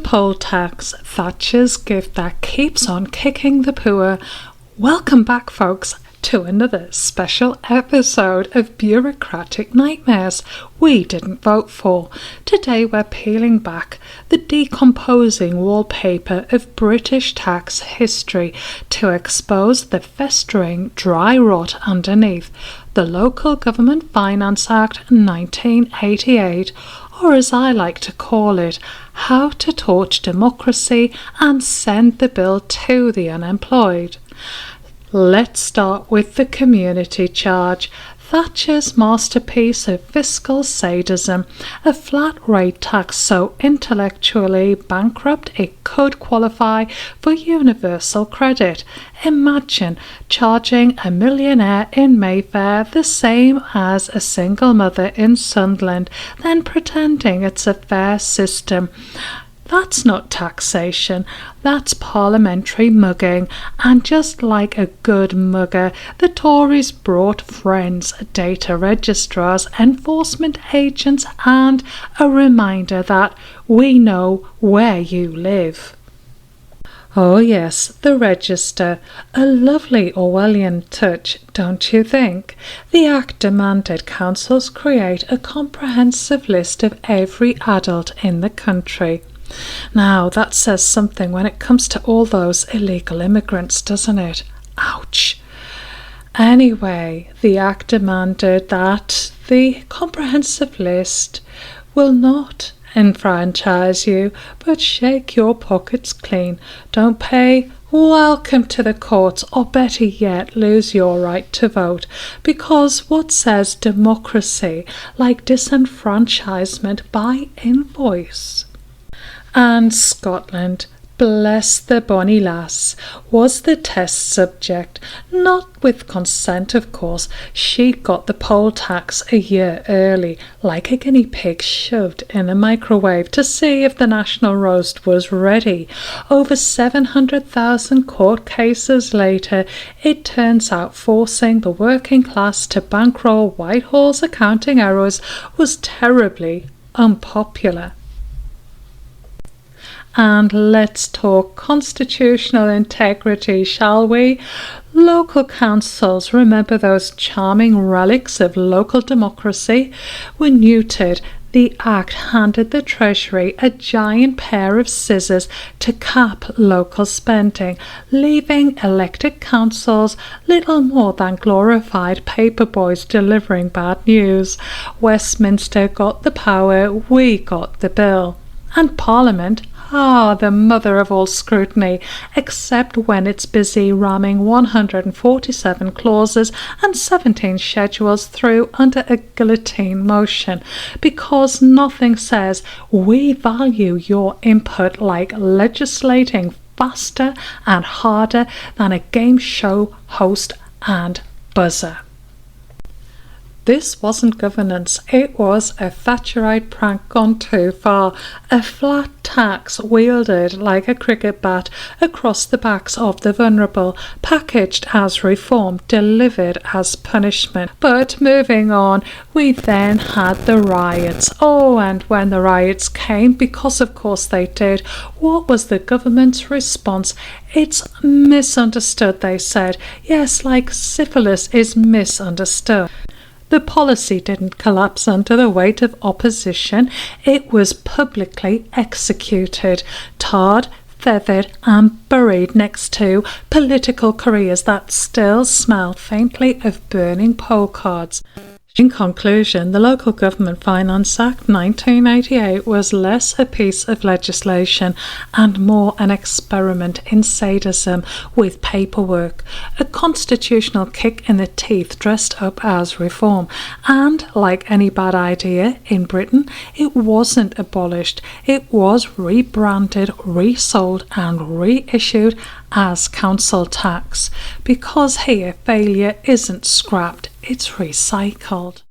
poll tax, Thatcher's gift that keeps on kicking the poor. Welcome back, folks, to another special episode of Bureaucratic Nightmares we didn't vote for. Today we're peeling back the decomposing wallpaper of British tax history to expose the festering dry rot underneath. The Local Government Finance Act 1988, or as I like to call it, how to torch democracy and send the bill to the unemployed. Let's start with the community charge, Thatcher's masterpiece of fiscal sadism, a flat rate tax so intellectually bankrupt it could qualify for universal credit. Imagine charging a millionaire in Mayfair the same as a single mother in Sunderland, then pretending it's a fair system. That's not taxation, that's parliamentary mugging, and just like a good mugger, the Tories brought friends, data registrars, enforcement agents, and a reminder that we know where you live. Oh yes, the register, a lovely Orwellian touch, don't you think? The Act demanded councils create a comprehensive list of every adult in the country. Now, that says something when it comes to all those illegal immigrants, doesn't it? Ouch. Anyway, the Act demanded that the comprehensive list will not enfranchise you, but shake your pockets clean. Don't pay. Welcome to the courts, or better yet, lose your right to vote, because what says democracy like disenfranchisement by invoice? And Scotland, bless the bonny lass, was the test subject, not with consent of course. She got the poll tax a year early, like a guinea pig shoved in a microwave to see if the national roast was ready. Over 700,000 court cases later, it turns out forcing the working class to bankroll Whitehall's accounting errors was terribly unpopular. And let's talk constitutional integrity, shall we? Local councils, remember those charming relics of local democracy, were neutered. The Act handed the Treasury a giant pair of scissors to cap local spending, leaving elected councils little more than glorified paperboys delivering bad news. Westminster got the power, we got the bill. And Parliament, the mother of all scrutiny, except when it's busy ramming 147 clauses and 17 schedules through under a guillotine motion, because nothing says we value your input like legislating faster and harder than a game show host and buzzer. This wasn't governance, it was a Thatcherite prank gone too far, a flat tax wielded like a cricket bat across the backs of the vulnerable, packaged as reform, delivered as punishment. But moving on, we then had the riots. And when the riots came, because of course they did, what was the government's response? It's misunderstood, they said. Yes, like syphilis is misunderstood. The policy didn't collapse under the weight of opposition. It was publicly executed, tarred, feathered and buried next to political careers that still smell faintly of burning poll cards. In conclusion, the Local Government Finance Act 1988 was less a piece of legislation and more an experiment in sadism with paperwork, a constitutional kick in the teeth dressed up as reform. And like any bad idea in Britain, it wasn't abolished. It was rebranded, resold and reissued as council tax, because here failure isn't scrapped, it's recycled.